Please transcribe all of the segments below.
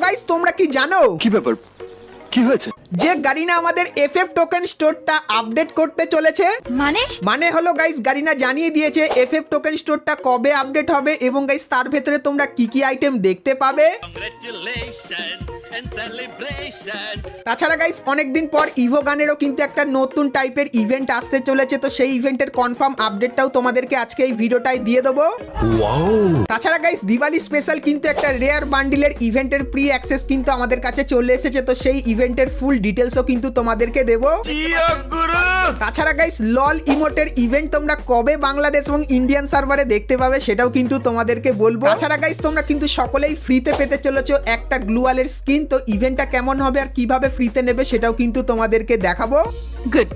Guys তোমরা কি জানো কি ব্যাপার, কি হয়েছে? যে গারিনা আমাদের এফএফ টোকেন স্টোরটা আপডেট করতে চলেছে। মানে হলো গাইস গারিনা জানিয়ে দিয়েছে এফএফ টোকেন স্টোরটা কবে আপডেট হবে এবং গাইস তার ভেতরে তোমরা কি কি আইটেম দেখতে পাবে। তাছাড়া গাইস অনেকদিন পর ইভো গানেরও কিন্তু একটা নতুন টাইপের ইভেন্ট আসতে চলেছে, তো সেই ইভেন্টের কনফার্ম আপডেটটাও তোমাদেরকে আজকে এই ভিডিওটায় দিয়ে দেবো। তাছাড়া গাইস দিওয়ালি স্পেশাল কিন্তু একটা রেয়ার বান্ডিলের ইভেন্টের প্রি অ্যাক্সেস কিন্তু আমাদের কাছে চলে এসেছে, তো সেই ইভেন্টের ফুল ডিটেলসও কিন্তু তোমাদেরকে দেবো। তাছাড়া গাইস লল ইমোটের ইভেন্ট তোমরা কবে বাংলাদেশ এবং ইন্ডিয়ান সার্ভারে দেখতে পাবে সেটাও কিন্তু তোমাদেরকে বলবো। তাছাড়া গাইস তোমরা কিন্তু সকলেই ফ্রিতে পেতে চলেছো একটা গ্লুয়ালের স্কিন, তো ইভেন্টটা কেমন হবে আর কিভাবে ফ্রিতে নেবে সেটাও কিন্তু তোমাদেরকে দেখাবো। Good,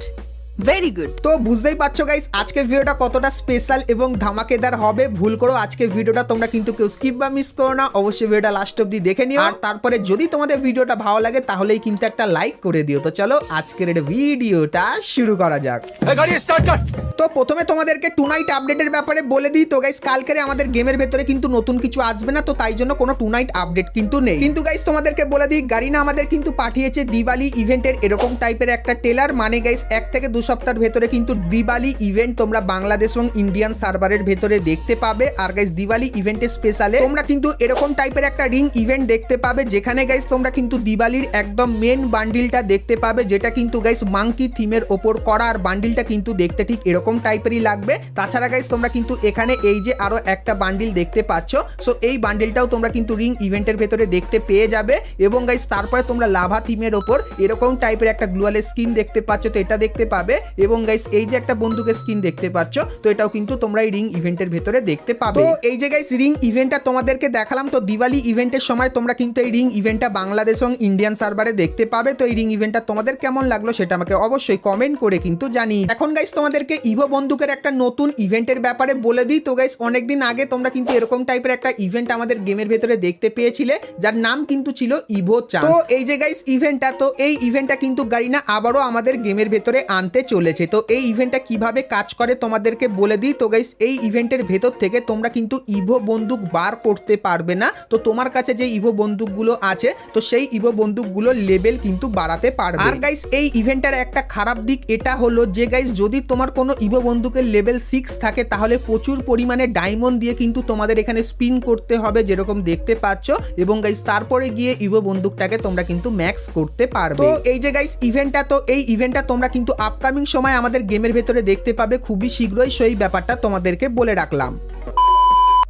very good. তো বুঝতেই পারছো গাইস আজকের ভিডিওটা কতটা স্পেশাল এবং ধামাকেদার হবে। ভুল করো আজকের ভিডিওটা তোমরা কিন্তু কেউ স্কিপ বা মিস করো না, অবশ্যই ভিডিওটা লাস্ট অবধি দেখে নিও। আর তারপরে যদি তোমাদের ভিডিওটা ভালো লাগে তাহলেই কিন্তু একটা লাইক করে দিও। তো চলো আজকের এই ভিডিওটা শুরু করা যাক। গাড়ি স্টার্ট কর। তো প্রথমে তোমাদেরকে টু নাইট আপডেটের ব্যাপারে বলে দিই। তো গাইস কালকে আমাদের গেমের ভেতরে কিন্তু নতুন কিছু আসবে না, তো তাই জন্য কোনো টু নাইট আপডেট কিন্তু নেই। কিন্তু গাইস তোমাদেরকে বলে দিই গারিনা আমাদের কিন্তু পাঠিয়েছে দিওয়ালি ইভেন্টের এরকম টাইপের একটা টেলার। মানে গাইস 1 থেকে 2 সপ্তাহের ভেতরে কিন্তু দিওয়ালি ইভেন্ট তোমরা বাংলাদেশ এবং ইন্ডিয়ান সার্ভারের ভেতরে দেখতে পাবে। আর গাইস দিওয়ালি ইভেন্টের স্পেশালে তোমরা কিন্তু এরকম টাইপের একটা রিং ইভেন্ট দেখতে পাবে, যেখানে গাইস তোমরা কিন্তু দিওয়ালির একদম মেন বান্ডিলটা দেখতে পাবে, যেটা কিন্তু গাইস মাঙ্কি থিমের ওপর করা। আর বান্ডিলটা কিন্তু দেখতে ঠিক এরকম টাইপেরই লাগবে। তাছাড়া গাইস তোমরা কিন্তু এখানে এই যে আরো একটা বান্ডিল দেখতে পাচ্ছ, সো এই বান্ডিলটাও তোমরা কিন্তু রিং ইভেন্টের ভেতরে দেখতে পেয়ে যাবে। এবং গাইস তারপরে তোমরা লাভা থিমের ওপর এরকম টাইপের একটা গ্লুয়ালের স্কিন দেখতে পাচ্ছ, তো এটা দেখতে পাবে। এবং গাইস এই যে একটা বন্দুকের স্কিন দেখতে পাচ্ছ, তো এটাও কিন্তু তোমরা এই রিং ইভেন্টের ভেতরে দেখতে পাবে। তো এই যে গাইস রিং ইভেন্টটা তোমাদেরকে দেখালাম। তো দিওয়ালি ইভেন্টের সময় তোমরা কিন্তু এই রিং ইভেন্টটা বাংলাদেশ এবং ইন্ডিয়ান সার্ভারে দেখতে পাবে। তো এই রিং ইভেন্টটা তোমাদের কেমন লাগলো সেটা আমাকে অবশ্যই কমেন্ট করে কিন্তু জানিয়ে। এখন গাইস তোমাদেরকে ইভো বন্দুকের একটা নতুন ইভেন্টের ব্যাপারে বলে দিই। তো গাইস অনেকদিন আগে তোমরা কিন্তু এরকম টাইপের একটা ইভেন্ট আমাদের গেমের ভেতরে দেখতে পেয়েছিলে, যার নাম কিন্তু ছিল ইভো চান্স। তো এই যে গাইস ইভেন্টটা, তো এই ইভেন্টটা কিন্তু গারিনা আবারও আমাদের গেমের ভেতরে আনতে চলেছে। তো এই ইভেন্টটা কিভাবে কাজ করে তোমাদেরকে বলে দিই। তো গাইস এই ইভেন্টের ভেতর থেকে তোমরা কিন্তু ইভো বন্দুক বার করতে পারবে না। তো তোমার কাছে যে ইভো বন্দুকগুলো আছে, তো সেই ইভো বন্দুকগুলো লেভেল কিন্তু বাড়াতে পারবে। আর গাইস এই ইভেন্টের একটা খারাপ দিক এটা হলো যে গাইস যদি তোমার কোনো ইভো বন্দুকের লেভেল 6 থাকে তাহলে প্রচুর পরিমাণে ডায়মন্ড দিয়ে কিন্তু তোমাদের এখানে স্পিন করতে হবে, যেরকম দেখতে পাচ্ছ। এবং গাইস তারপরে গিয়ে ইভো বন্দুকটাকে তোমরা কিন্তু ম্যাক্স করতে পারবে। তো এই যে গাইস ইভেন্টটা, তো এই ইভেন্টটা তোমরা কিন্তু আপকামিং সময় আমাদের গেমের ভেতরে দেখতে পাবে খুবই শীঘ্রই, সেই ব্যাপারটা তোমাদেরকে বলে রাখলাম।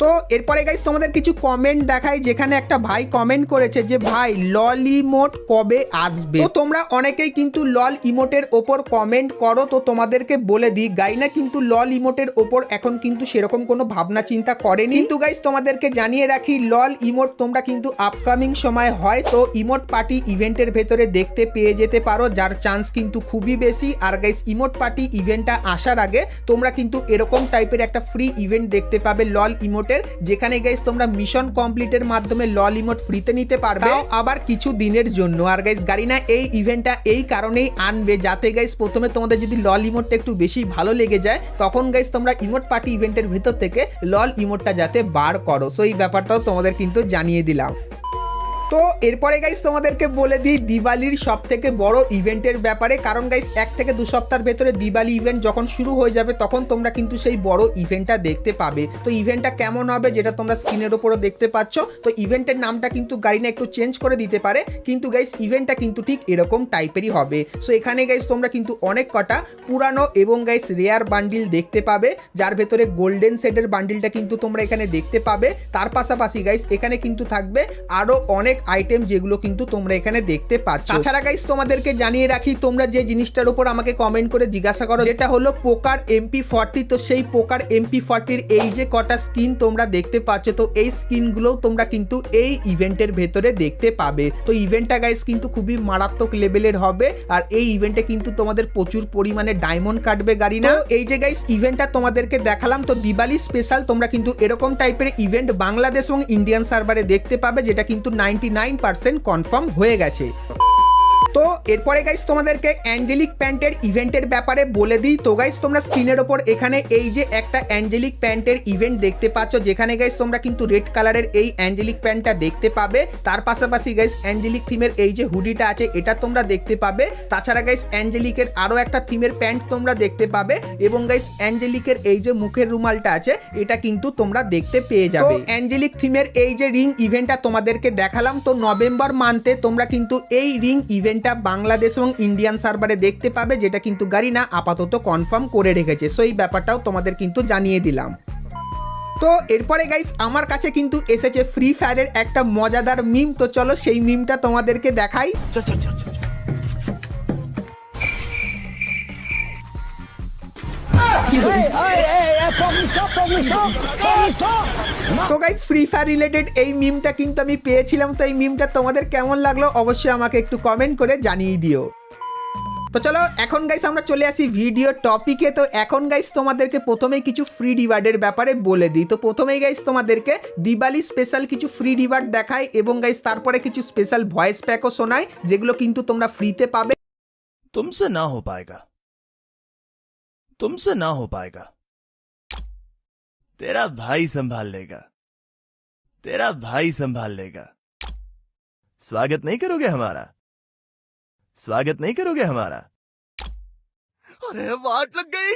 তো এরপরে গাইস তোমাদের কিছু কমেন্ট দেখাই, যেখানে একটা ভাই কমেন্ট করেছে যে ভাই লল ইমোট কবে আসবে। তো তোমরা অনেকেই কিন্তু লল ইমোটের ওপর কমেন্ট করো, তো তোমাদেরকে বলে দিই গাইনা কিন্তু লল ইমোটের ওপর এখন কিন্তু সেরকম কোনো ভাবনা চিন্তা করেনি। কিন্তু গাইস তোমাদেরকে জানিয়ে রাখি লল ইমোট তোমরা কিন্তু আপকামিং সময় হয়তো ইমোট পার্টি ইভেন্টের ভেতরে দেখতে পেয়ে যেতে পারো, যার চান্স কিন্তু খুবই বেশি। আর গাইস ইমোট পার্টি ইভেন্টটা আসার আগে তোমরা কিন্তু এরকম টাইপের একটা ফ্রি ইভেন্ট দেখতে পাবে লল ইমোট, যেখানে গাইস তোমরা মিশন কমপ্লিটের মাধ্যমে লল ইমোট ফ্রিতে নিতে পারবে, আবার কিছু দিনের জন্য। আর গাইস গারিনা এই ইভেন্টটা এই কারণেই আনবে যাতে গাইস প্রথমে তোমাদের যদি লল ইমোটটা একটু বেশি ভালো লেগে যায়, তখন গাইস তোমরা ইমোট পার্টি ইভেন্টের ভেতর থেকে লল ইমোটটা যাতে বার করো। সো এই ব্যাপারটাও তোমাদের কিন্তু জানিয়ে দিলাম। তো এরপরে গাইস তোমাদেরকে বলে দিই দিওয়ালির সব থেকে বড় ইভেন্টের ব্যাপারে, কারণ গাইস 1 থেকে 2 সপ্তাহের ভেতরে দিওয়ালি ইভেন্ট যখন শুরু হয়ে যাবে তখন তোমরা কিন্তু সেই বড় ইভেন্টটা দেখতে পাবে। তো ইভেন্টটা কেমন হবে যেটা তোমরা স্ক্রিনের উপরে দেখতে পাচ্ছ, তো ইভেন্টের নামটা কিন্তু গারিনা একটু চেঞ্জ করে দিতে পারে, কিন্তু গাইস ইভেন্টটা কিন্তু ঠিক এরকম টাইপেরই হবে। সো এখানে গাইস তোমরা কিন্তু অনেক কটা পুরানো এবং গাইস রেয়ার বান্ডিল দেখতে পাবে, যার ভেতরে গোল্ডেন সেটের বান্ডিলটা কিন্তু তোমরা এখানে দেখতে পাবে। তার পাশাপাশি গাইস এখানে কিন্তু থাকবে আরো অনেক আইটেম যেগুলো কিন্তু তোমরা এখানে দেখতে পাচ্ছ। তাছাড়া গাইস তোমাদেরকে জানিয়ে রাখি তোমরা যে জিনিসটার উপর আমাকে কমেন্ট করে জিজ্ঞাসা করো, যেটা হলো পোকার MP40। তো সেই পোকার MP40 এই যে কটা স্কিন তোমরা দেখতে পাচ্ছ, তো এই স্কিনগুলো তোমরা কিন্তু এই ইভেন্টের ভেতরে দেখতে পাবে। তো ইভেন্টটা গাইস কিন্তু খুবই মারাত্মক লেভেলের হবে, আর এই ইভেন্টে কিন্তু তোমাদের প্রচুর পরিমাণে ডায়মন্ড কাটবে গারিনা। এই যে গাইস ইভেন্টটা তোমাদেরকে দেখালাম, তো দিওয়ালি স্পেশাল তোমরা কিন্তু এরকম টাইপের ইভেন্ট বাংলাদেশ এবং ইন্ডিয়ান সার্ভারে দেখতে পাবে, যেটা কিন্তু 99% কনফার্ম হয়ে গেছে। তো এরপরে গাইস তোমাদেরকে অ্যাঞ্জেলিক প্যান্টের ইভেন্টের ব্যাপারে বলে দিই। তো গাইস তোমরা স্ক্রিনের ওপর এখানে এই যে একটা অ্যাঞ্জেলিক প্যান্টের ইভেন্ট দেখতে পাচ্ছ, যেখানে গাইস তোমরা কিন্তু রেড কালারের এই অ্যাঞ্জেলিক প্যান্টটা দেখতে পাবে। তার পাশাপাশি গাইস অ্যাঞ্জেলিক থিমের এই যে হুডিটা আছে এটা তোমরা দেখতে পাবে। তাছাড়া গাইস অ্যাঞ্জেলিকের আরো একটা থিমের প্যান্ট তোমরা দেখতে পাবে এবং গাইস অ্যাঞ্জেলিকের এই যে মুখের রুমালটা আছে এটা কিন্তু তোমরা দেখতে পেয়ে যাবে। অ্যাঞ্জেলিক থিমের এই যে রিং ইভেন্টটা তোমাদেরকে দেখালাম, তো নভেম্বর মান্থে তোমরা কিন্তু এই রিং ইভেন্টটা বাংলাদেশ এবং ইন্ডিয়ান সার্ভারে দেখতে পাবে, যেটা কিন্তু গারিনা আপাতত কনফার্ম করে রেখেছে। সো এই ব্যাপারটাও তোমাদের কিন্তু জানিয়ে দিলাম। তো এরপরে গাইস আমার কাছে কিন্তু এসেছে ফ্রি ফায়ারের একটা মজাদার মিম। তো চলো সেই মিমটা তোমাদেরকে দেখাই। তো গাইস ফ্রি ফায়ার রিলেটেড এই মিমটা কিন্তু আমি পেয়েছিলাম। তো এই মিমটা তোমাদের কেমন লাগলো অবশ্যই আমাকে একটু কমেন্ট করে জানিয়ে দিও। তো চলো এখন গাইস আমরা চলে আসি ভিডিও টপিকে। তো এখন গাইস তোমাদেরকে প্রথমেই কিছু ফ্রি রিওয়ার্ডের ব্যাপারে বলে দিই। তো প্রথমেই গাইস তোমাদেরকে দিওয়ালি স্পেশাল কিছু ফ্রি রিওয়ার্ড দেখাই এবং গাইস তারপরে কিছু স্পেশাল ভয়েস প্যাকও শোনাই, যেগুলো কিন্তু তোমরা ফ্রিতে পাবে। तुमसे ना हो पाएगा, तुमसे ना हो पाएगा। तेरा भाई संभाल लेगा, तेरा भाई संभाल लेगा। स्वागत नहीं करोगे हमारा, स्वागत नहीं करोगे हमारा। अरे वाट लग गई,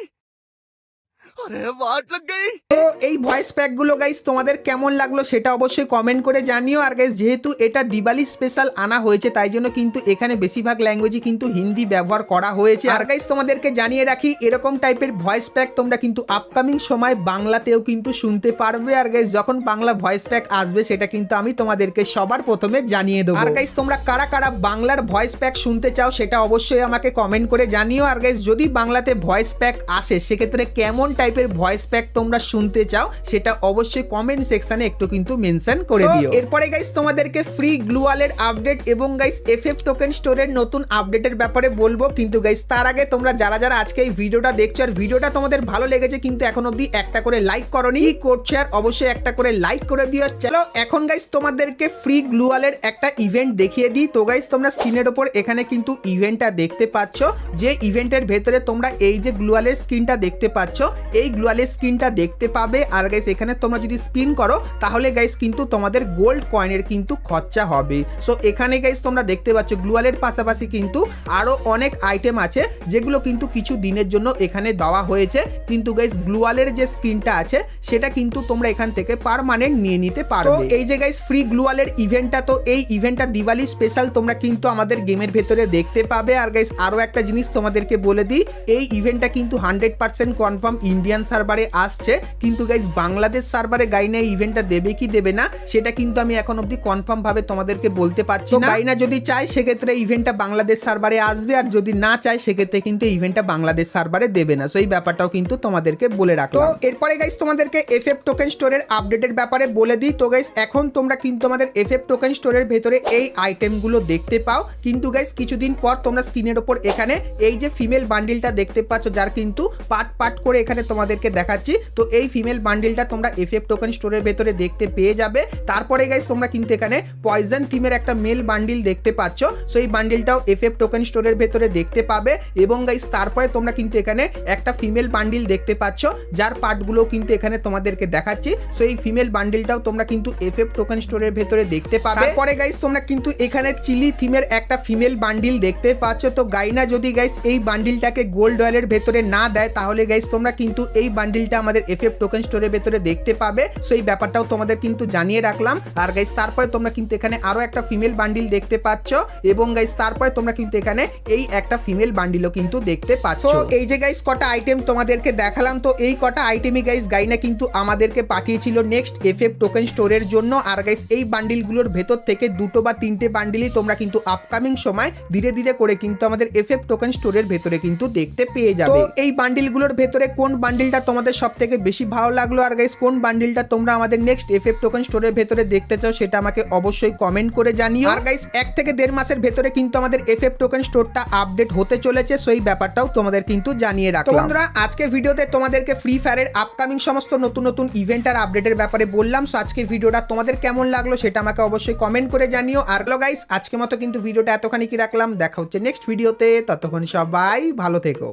अरे वाट लग गई। তো এই ভয়েস প্যাকগুলো গাইস তোমাদের কেমন লাগলো সেটা অবশ্যই কমেন্ট করে জানিও। আর গাইস যেহেতু এটা দিওয়ালি স্পেশাল আনা হয়েছে তাই জন্য কিন্তু এখানে বেশিরভাগ ল্যাঙ্গুয়েজই কিন্তু হিন্দি ব্যবহার করা হয়েছে। আর গাইস তোমাদেরকে জানিয়ে রাখি এরকম টাইপের ভয়েস প্যাক তোমরা কিন্তু আপকামিং সময় বাংলাতেও কিন্তু শুনতে পারবে। আর গাইস যখন বাংলা ভয়েস প্যাক আসবে সেটা কিন্তু আমি তোমাদেরকে সবার প্রথমে জানিয়ে দেবো। আর গাইস তোমরা কারা কারা বাংলার ভয়েস প্যাক শুনতে চাও সেটা অবশ্যই আমাকে কমেন্ট করে জানিও। আর গাইস যদি বাংলাতে ভয়েস প্যাক আসে সেক্ষেত্রে কেমন টাইপের ভয়েস প্যাক তোমরা শুনতে চাও সেটা অবশ্যই কমেন্ট সেকশনে একটু কিন্তু মেনশন করে দিও। এরপরে গাইস তোমাদেরকে ফ্রি গ্লুয়ালের আপডেট এবং গাইস এফএফ টোকেন স্টোরের নতুন আপডেটের ব্যাপারে বলবো। কিন্তু গাইস তার আগে তোমরা যারা যারা আজকে এই ভিডিওটা দেখছো আর ভিডিওটা তোমাদের ভালো লেগেছে কিন্তু এখন অবধি একটা করে লাইক করোনি, কি করছো আর অবশ্যই একটা করে লাইক করে দিও। চলো এখন গাইস তোমাদেরকে ফ্রি গ্লুয়ালের একটা ইভেন্ট দেখিয়ে দিই। তো গাইস তোমরা স্ক্রিনের উপর এখানে কিন্তু ইভেন্টটা দেখতে পাচ্ছ, যে ইভেন্টের ভেতরে তোমরা এই যে গ্লুয়ালের স্ক্রিনটা দেখতে পাচ্ছ এই গ্লুয়ালের স্ক্রিনটা দেখতে পাবে। আর গাইস এখানে তোমরা যদি স্পিন করো তাহলে গাইস কিন্তু তোমাদের গোল্ড কয়েনের কিন্তু খরচা হবে। সো এখানে গাইস তোমরা দেখতে পাচ্ছ গ্লুয়ালের পাশাপাশি কিন্তু আরো অনেক আইটেম আছে যেগুলো কিন্তু কিছু দিনের জন্য এখানে দেওয়া হয়েছে। কিন্তু গাইস গ্লুয়ালের যে স্ক্রিনটা আছে সেটা কিন্তু তোমরা এখান থেকে পার্মানেন্ট নিয়ে নিতে পারবে। তো এই যে গাইস ফ্রি গ্লুয়ালের ইভেন্টটা, তো এই ইভেন্টটা দিওয়ালি স্পেশাল তোমরা কিন্তু আমাদের গেমের ভেতরে দেখতে পাবে। আর গাইস আরো একটা জিনিস তোমাদেরকে বলে দিই, এই ইভেন্টটা কিন্তু 100% কনফার্ম ইন্ডিয়ান সার্ভারে আসছে। কিন্তু গাইস বাংলাদেশ সার্ভারে গাইনা এই ইভেন্টটা দেবে কি দেবে না সেটা কিন্তু আমি এখন অবধি কনফার্ম ভাবে তোমাদেরকে বলতে পারছি না। গাইনা যদি চায় সেক্ষেত্রে ইভেন্টটা বাংলাদেশ সার্ভারে আসবে, আর যদি না চায় সেক্ষেত্রে কিন্তু ইভেন্টটা বাংলাদেশ সার্ভারে দেবে না। সো এই ব্যাপারটাও কিন্তু তোমাদেরকে বলে রাখলাম। তো এরপরে গাইস তোমাদেরকে এফএফ টোকেন স্টোরের আপডেটের ব্যাপারে বলে দিই। তো গাইস এখন তোমরা কিন্তু আমাদের এফএফ টোকেন স্টোরের ভেতরে এই আইটেমগুলো দেখতে পাও। কিন্তু গাইস কিছুদিন পর তোমরা স্ক্রিনের উপর এখানে এই যে ফিমেল বান্ডিলটা দেখতে পাচ্ছ, যার কিন্তু পার্ট পার্ট করে এখানে তোমাদেরকে দেখাচ্ছি। তো এই ফিমেল বান্ডিলটা তোমরা এফএফ টোকেন স্টোরের ভেতরে দেখতে পেয়ে যাবে। তারপরে গাইস তোমরা কিন্তু এখানে পয়জন থিমের একটা মেল বান্ডিল দেখতে পাচ্ছ। সো এই বান্ডিলটাও এফএফ টোকেন স্টোরের ভেতরে দেখতে পাবে। এবং গাইস তারপরে তোমরা কিন্তু এখানে একটা ফিমেল বান্ডিল দেখতে পাচ্ছ, যার পার্টগুলো কিন্তু এখানে তোমাদেরকে দেখাচ্ছি। সো এই ফিমেল বান্ডিলটাও তোমরা কিন্তু এফএফ টোকেন স্টোরের ভেতরে দেখতে পাবে। তারপরে গাইস তোমরা কিন্তু এখানে চিলি থিমের একটা ফিমেল বান্ডিল দেখতে পাচ্ছ। তো গাইনা যদি গাইস এই বান্ডিলটাকে গোল্ড অয়েলের ভেতরে না দেয় তাহলে গাইস তোমরা কিন্তু এই বান্ডিলটা আমাদের এফএফ টোকেন স্টোরের ভেতরে দেখতে পাবে। সো এই ব্যাপারটাও তোমাদের কিন্তু জানিয়ে রাখলাম। আর গাইস তারপরে তোমরা কিন্তু এখানে আরো একটা ফিমেল বান্ডিল দেখতে পাচ্ছ এবং গাইস তারপরে তোমরা কিন্তু এখানে এই একটা ফিমেল বান্ডিলও কিন্তু দেখতে পাচ্ছ। এই যে গাইস কটা আইটেম তোমাদেরকে দেখালাম, তো এই কটা আইটেমই গাইস গাইনা কিন্তু আমাদেরকে পাঠিয়েছিল নেক্সট এফএফ টোকেন স্টোরের জন্য। আর গাইস এই বান্ডিলগুলোর ভেতর থেকে দুটো বা তিনটে বান্ডিলই তোমরা কিন্তু আপকামিং সময় ধীরে ধীরে করে কিন্তু আমাদের এফএফ টোকেন স্টোরের ভেতরে কিন্তু দেখতে পেয়ে যাবে। তো এই বান্ডিলগুলোর ভেতরে কোন বান্ডিলটা তোমাদের সব থেকে বেশি ভালো লাগলো, আর গাইস কোন বান্ডিলটা তোমরা আমাদের নেক্সট এফএফ টোকেন স্টোরের ভেতরে দেখতে চাও সেটা আমাকে অবশ্যই কমেন্ট করে জানিও। আর গাইস 1 থেকে 1.5 মাসের ভেতরে কিন্তু আমাদের এফএফ টোকেন স্টোরটা আপডেট হতে চলেছে, সো এই ব্যাপারটাও তোমাদের কিন্তু জানিয়ে রাখলাম। তো বন্ধুরা আজকের ভিডিওতে তোমাদেরকে ফ্রি ফায়ারের আপকামিং সমস্ত নতুন নতুন ইভেন্ট আর আপডেটের ব্যাপারে বললাম। সো আজকের ভিডিওটা তোমাদের কেমন লাগলো সেটা আমাকে অবশ্যই কমেন্ট করে জানিও। আর গাইস আজকের মতো কিন্তু ভিডিওটা এতখানি কি রাখলাম, দেখা হচ্ছে নেক্সট ভিডিওতে, ততক্ষণ সবাই ভালো থেকো।